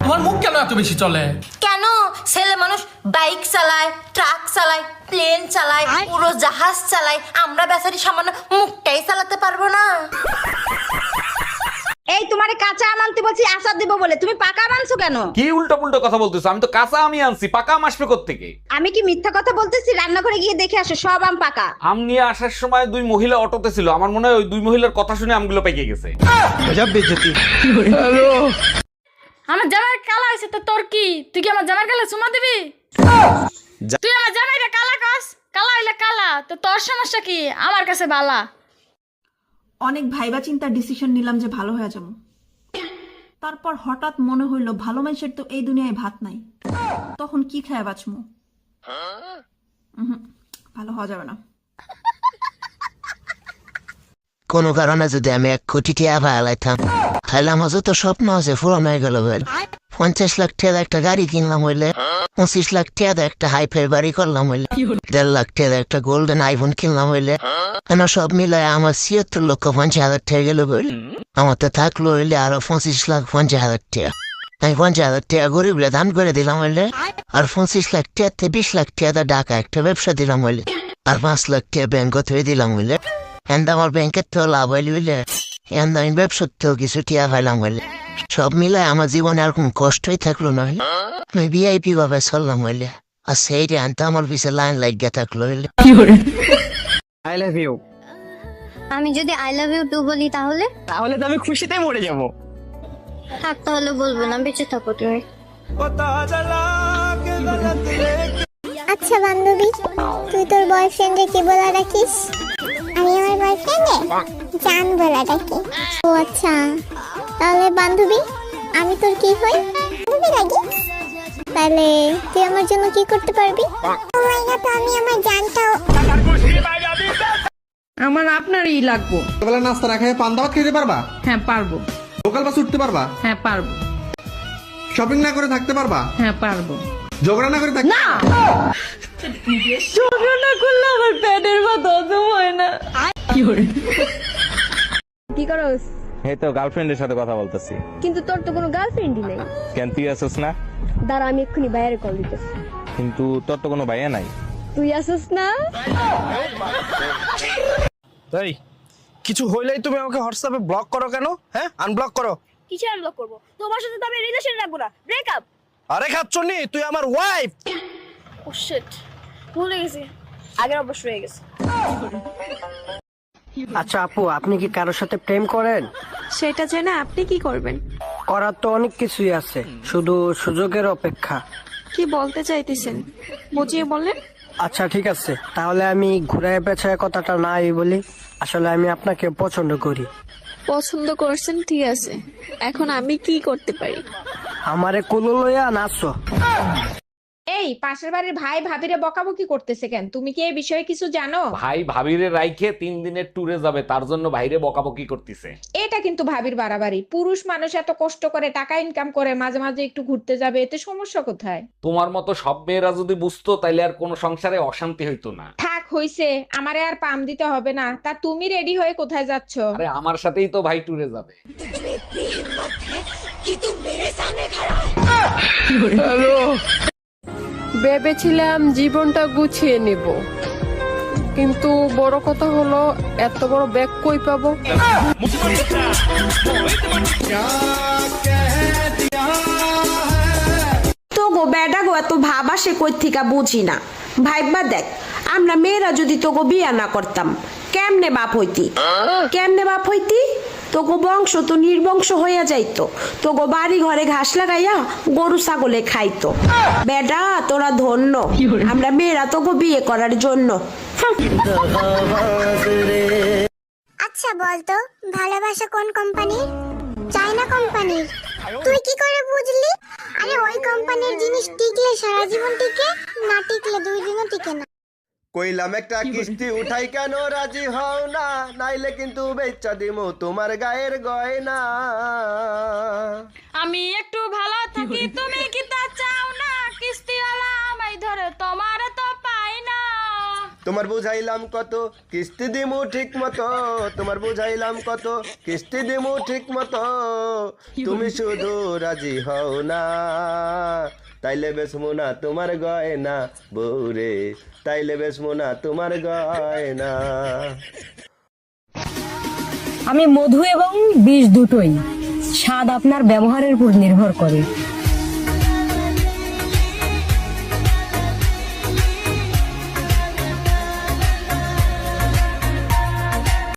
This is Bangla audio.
তোমার মুখ কেন এত বেশি চলে? কেন? ছেলে মানুষ বাইক চালায়, ট্রাক চালায়, প্লেন চালায়, পুরো জাহাজ চালায়, আমরা বেচারি সামান্য মুখটাই চালাতে পারবো না? এই তোমারে কাঁচা আম আনতে বলছি আচার দেবো বলে, তুমি পাকা আম আনছো কেন? কি উল্টো পুল্টো কথা বলতেছো? আমি তো কাঁচা আমি আনছি, পাকা আম আসবে কোত্থেকে? আমি কি মিথ্যা কথা বলতেছি? রান্নাঘরে গিয়ে দেখে আসো, সব আম পাকা। আম নিয়ে আসার সময় দুই মহিলা অটোতে ছিল, আমার মনে হয় ওই দুই মহিলার কথা শুনে আমগুলো পেকে গেছে। আমার জামাই কালা হয়েছে তো তোর কি? তুই কি আমার জামাই কালা চুমা দিবি? তুই আমার জামাইটা কালা কস, কালা হইলে কালা, তো তোর সমস্যা কি? আমার কাছে বালা। অনেক ভাইবা চিন্তার ডিসিশন নিলাম যে ভালো হয়ে যাবো, তারপর হঠাৎ মনে হইলো ভালো মানুষের তো এই দুনিয়ায় ভাত নাই, তখন কি খায় বাঁচমু? ভালো হওয়া যাবে না। কোনো কারণে যদি আমি 1 কোটি টাকা পাইলাম, তাহলে আমার যত স্বপ্ন আছে পূরণ হয়ে গেল। 50 লাখ টাকার একটা গাড়ি কিনলাম হইলে, 25 লাখ টাকার একটা হাইফাই বাড়ি করলাম হইলে, 1.5 লাখ টাকার একটা গোল্ডেন আইফোন কিনলাম হইলে, সব মিলে আমার 76,50,000 টাকা গেল বলে। আমার তো থাকলো হইলে আরো 25,50,000 টাকা। আমি 50,000 টাকা গরিবরা দান করে দিলাম হইলে, আর 25 লাখ টাকা 20 লাখ টাকা ঢাকা একটা ব্যবসা দিলাম হইলে, আর 5 লাখ টাকা ব্যাংকত হয়ে দিলাম হইলে। আমার ব্যাংকের তো লাভ হইলে হইলে, আমি ব্যবসার তো কিছু টিয়া পাইলাম হইলে, সব মিলায় আমার জীবনে আর কোন কষ্টই থাকলো না হইলে। আমি ভিআইপি ভাবে চললাম হইলে, আর সেইটা আনতে আমার পিছিয়ে লাইন লাগিয়ে থাকলো হইলে। I love you. আমি যদি আই লাভ ইউ টু বলি তাহলে? তাহলে তো আমি খুশিতে মরে যাব। থাক তাহলে বলবো না, বেঁচে থাকো তুমি। আচ্ছা বান্ধবী, তুই তোর বয়ফ্রেন্ডে কি বলা রাখিস? আমি আমার বয়ফ্রেন্ডে জান বলা রাখি। ও আচ্ছা, তাহলে বান্ধবী আমি তোর কি হই? বান্ধবী লাগি? তাহলে তুই আমার জন্য কি করতে পারবি? ও মাই গড, আমি আমার জানটাও। আমার আপনারই লাগবো। সকালে নাস্তা না খেয়ে পান দাওয়াত খেতে পারবা? হ্যাঁ পারবো। লোকাল বাস উঠতে পারবা? হ্যাঁ পারবো। শপিং না করে থাকতে পারবা? হ্যাঁ পারবো। ঝগড়া না করে থাকতে? না, ঝগড়া না করলে আমার পেটের ব্যথা হজম হয় না। কি করস? এই তো গার্লফ্রেন্ডের সাথে কথা বলতেছি। কিন্তু তোর তো কোনো গার্লফ্রেন্ডই নাই। কেন, তুই আসিস না? দাঁড়া, আমি এক্ষুনি বাইরে কল দিতেছি। কিন্তু তোর তো কোনো ভাইয়া নাই। তুই আসিস না? তাই কিছু হইলেই তুমি আমাকে হোয়াটসঅ্যাপে ব্লক করো কেন? হ্যাঁ, আনব্লক করো। কিসে আনব্লক করবো? তোমার সাথে তো আমি রিলেশন রাখবো না, ব্রেকআপ। আরে খাচ্ছনি, তুই আমার ওয়াইফ। ও শিট, ভুলে গেছি। আগের অবশ্য হয়ে গেছে। আচ্ছা আপু, আপনি কি কারোর সাথে প্রেম করেন? সেটা জেনে আপনি কি করবেন? করার তো অনেক কিছুই আছে, শুধু সুযোগের অপেক্ষা। কি বলতে চাইতেছেন বুঝিয়ে বলেন। আচ্ছা ঠিক আছে, তাহলে আমি ঘুরায় পেছায় কথাটা নাই বলি। আসলে আমি আপনাকে পছন্দ করি। পছন্দ করছেন, ঠিক আছে, এখন আমি কি করতে পারি? আমারে কুলো লইয়া নাচো। এই পাশের বাড়ির ভাই ভাবিরে বকাবকি করতেছে কেন? তুমি কি এই বিষয়ে কিছু জানো? ভাই ভাবিরে রাইখে 3 দিনের ট্যুরে যাবে, তার জন্য ভাইরে বকাবকি করতেছে। এটা কিন্তু ভাবির বাড়াবাড়ি। পুরুষ মানুষ এত কষ্ট করে টাকা ইনকাম করে, মাঝে মাঝে একটু ঘুরতে যাবে, এতে সমস্যা কোথায়? তোমার মতো সব মেয়েরা যদি বুঝতো তাইলে আর কোনো সংসারে অশান্তি হইতো না। থাক হইছে, আমারে আর পাম দিতে হবে না। তা তুমি রেডি হয়ে কোথায় যাচ্ছ? আরে আমার সাথেই তো ভাই ট্যুরে যাবে। ভেবেছিলাম জীবনটা গুছিয়ে নেব, কিন্তু বড় কথা হলো এত বড় ব্যাগ কই পাবো? তো গো বেডা গো, এত ভাবা সে কই থেকে বুঝি না। ভাইবা দেখ, আমরা মেয়েরা যদি তোগো বিয়া না করতাম, কেমনে বাপ হইতি? কেমনে বাপ হইতি? তোগো বংশ তো নির্বংশ হইয়া যাইতো। তোগো বাড়ি ঘরে ঘাস লাগাইয়া গরু ছাগলে খাইতো। বেডা তোরা ধন্য, আমরা মেয়েরা তোগো বিয়ে করার জন্য। আচ্ছা বলতো, ভালোবাসা কোন কোম্পানি? চায়না কোম্পানির। তুই কি করে বুঝলি? আরে ওই কোম্পানির জিনিস টিকলে সারা জীবন টিকে, না টিকলে 2 দিনও টিকে না। কইলাম একটা কিস্তি উঠাই কেন রাজি হও না, নাইলে কিন্তু বেচা দিমু তোমার গায়ের গয়না। আমি একটু ভালো থাকি, তুমি কি তা চাও না? কিস্তিওয়ালা আমায় ধরে, তোমার তো পাই না। তোমার বুঝাইলাম কত কিস্তি দিমু ঠিক মতো, তোমার বুঝাইলাম কত কিস্তি দিমু ঠিক মতো, তুমি শুধু রাজি হও না, তাইলে বেসমু না তোমার গয়না বউরে, তাইলে বেসমু না তোমার গয়না। আমি মধু এবং বিষ দুটোই, স্বাদ আপনার ব্যবহারের উপর নির্ভর করে।